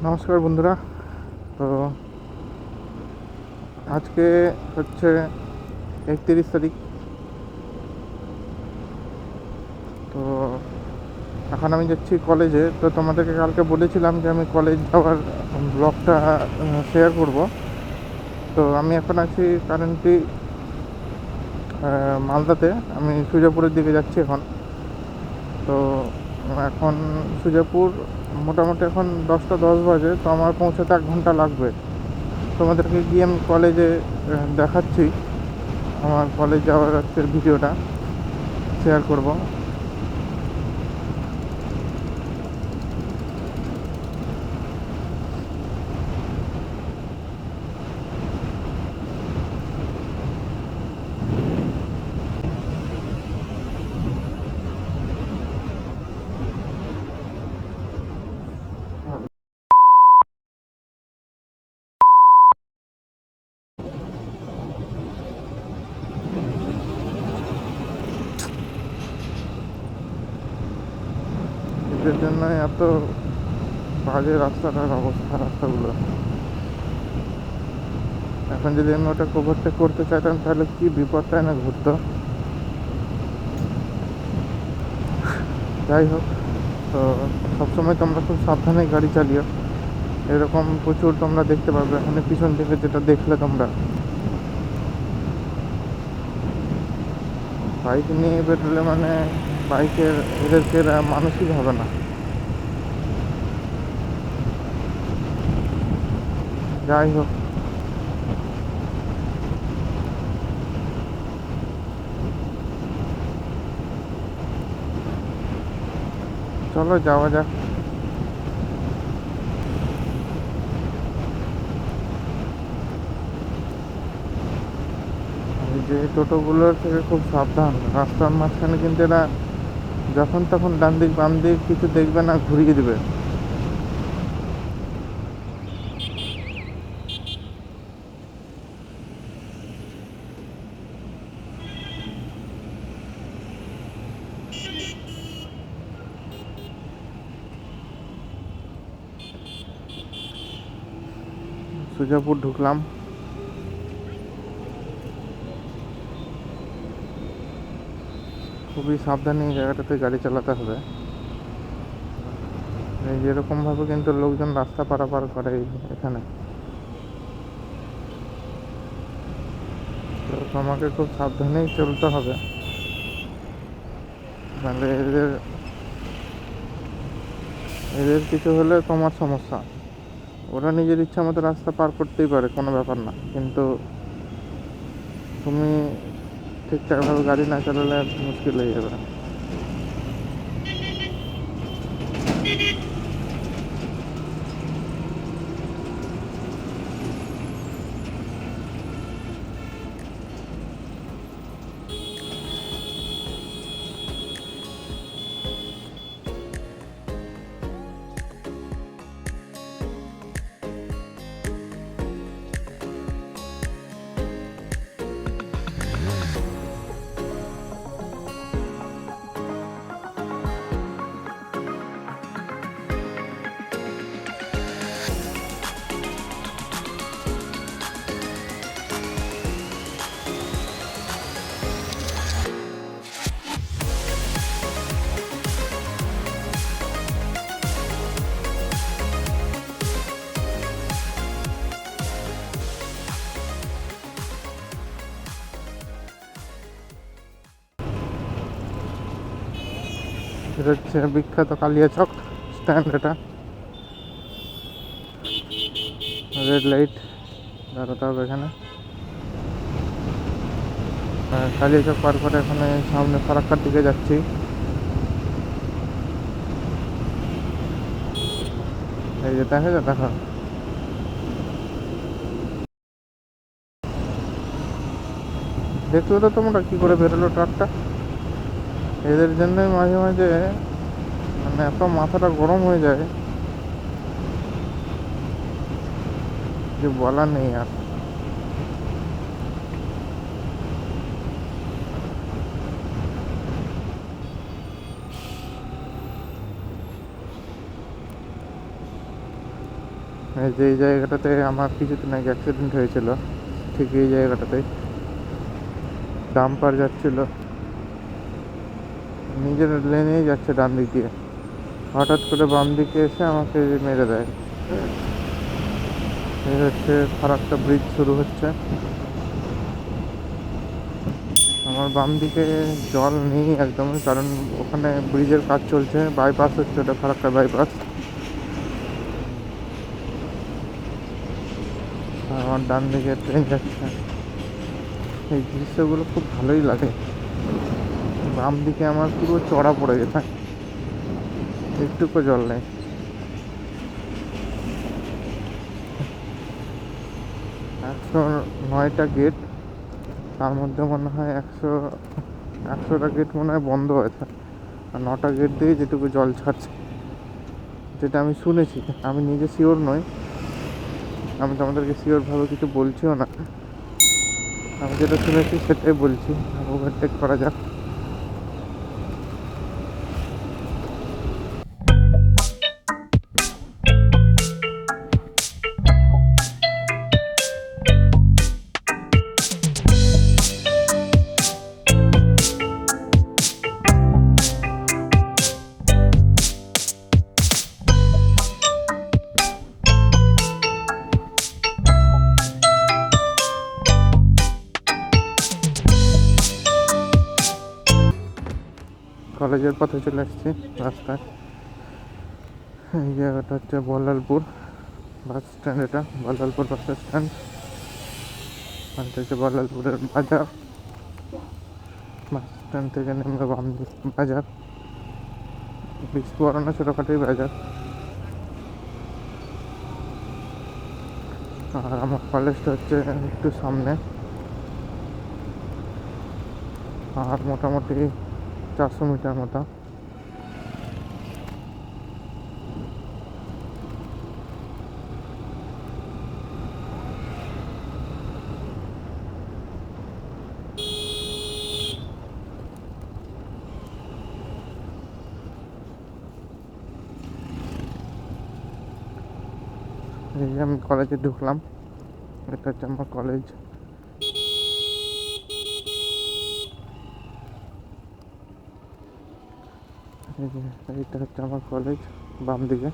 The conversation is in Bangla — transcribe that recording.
নমস্কার বন্ধুরা। তো আজকে হচ্ছে 31 তারিখ। তো এখন আমি যাচ্ছি কলেজে। তো তোমাদেরকে কালকে বলেছিলাম যে আমি কলেজ যাওয়ার ব্লগটা শেয়ার করব। তো আমি এখন আছি কারেন্টলি মালদাতে। আমি সুজাপুরের দিকে যাচ্ছি এখন। তো এখন সুজাপুর মোটামুটি এখন 10টা 10 বাজে। তো আমার পৌঁছাতে 1 ঘন্টা লাগবে। তোমাদেরকে গিয়ে আমি কলেজে দেখাচ্ছি। আমার কলেজ যাওয়ার আজকের ভিডিওটা শেয়ার করব। এদের জন্য এত বাজে রাস্তাটার অবস্থা, রাস্তাগুলো। এখন যদি আমি ওটা ওভারটেক করতে চাইতাম তাহলে কি বিপদটাই না ঘটতো। যাই হোক, তো সবসময় তোমরা খুব সাবধানে গাড়ি চালিও। এরকম প্রচুর তোমরা দেখতে পাবে এখানে পিছন থেকে, যেটা দেখলে তোমরা। বাইক নিয়ে বেরোলে মানে বাইকের এদেরকে মানুষই হবে না। যাই হোক, চলো যাওয়া যাক। এই যে টোটোগুলোর থেকে খুব সাবধান। রাস্তার মাঝখানে কিন্তু এরা যখন তখন ডান দিক বাম দিক কিছু দেখবে না, ঘুরিয়ে দিবে। সুজাপুর ঢুকলাম। খুবই সাবধানে এই জায়গাটাতে গাড়ি চালাতে হবে। এই যেরকমভাবে কিন্তু লোকজন রাস্তা পারাপার করে এখানে। তো তোমাকে খুব সাবধানেই চলতে হবে, নাহলে এদের এদের কিছু হলে তোমার সমস্যা। ওরা নিজের ইচ্ছা মতো রাস্তা পার করতেই পারে, কোনো ব্যাপার না, কিন্তু তুমি ঠিকঠাকভাবে গাড়ি না চালালে মুশকিল হয়ে যাবে। এটা হচ্ছে বিখ্যাত কালিয়াচক স্ট্যান্ড। এটা রেড লাইট, দাঁড়াতে হবে এখানে। কালিয়াচক পার করে এখানে সামনে ফারাক্কার দিকে যাচ্ছি। এই যে দেখা যায়, দেখো দেখছো তো তোমরা কি করে বেরোলো ট্রাকটা। এদের জন্যই মাঝে মাঝে মানে এত মাথাটা গরম হয়ে যায় যে বলার নেই আর। এই যে এই জায়গাটাতে আমার কিছুদিন আগে অ্যাক্সিডেন্ট হয়েছিল, ঠিক এই জায়গাটাতেই ডাম্পার যাচ্ছিল, নিজের লেনেই যাচ্ছে ডান দিক দিয়ে, হঠাৎ করে বাম দিকে এসে আমাকে মেরে দেয়। এই হচ্ছে ফারাক্কা ব্রিজ শুরু হচ্ছে। আমার বাম দিকে জল নেই একদমই, কারণ ওখানে ব্রিজের কাজ চলছে, বাইপাস হচ্ছে, ওটা ফারাক্কা বাইপাস। আর আমার ডান দিকে ট্রেন যাচ্ছে। এই দৃশ্যগুলো খুব ভালোই লাগে। বাম দিকে আমার পুরো চড়া পড়ে গেছে, একটুকু জল নেই। 109টা গেট, তার মধ্যে মনে হয় 100টা গেট মনে হয় বন্ধ হয়েছে, আর 9টা গেট দিয়ে যেটুকু জল ছাড়ছে, যেটা আমি শুনেছি। আমি নিজে শিওর নই, আমি তোমাদেরকে শিওরভাবে কিছু বলছিও না, আমি যেটা শুনেছি সেটাই বলছি। ওভারটেক করা যাক। কলেজের পথে চলে এসেছি রাস্তায়। এই জায়গাটা হচ্ছে বল্লালপুর বাস স্ট্যান্ড, এটা বল্লালপুর বাস স্ট্যান্ড। আর এটা হচ্ছে বল্লালপুরের বাজার, বাস স্ট্যান্ড থেকে নেমে বাম দিক বাজার, বেশি বড় না, ছোটোখাটোই বাজার। আর আমার কলেজটা হচ্ছে একটু সামনে, আর মোটামুটি 400 মিটার মতো। এই যে আমি কলেজে ঢুকলাম, এটা হচ্ছে আমার কলেজ। এই যে এইটা হচ্ছে আমার কলেজ বাম দিকে।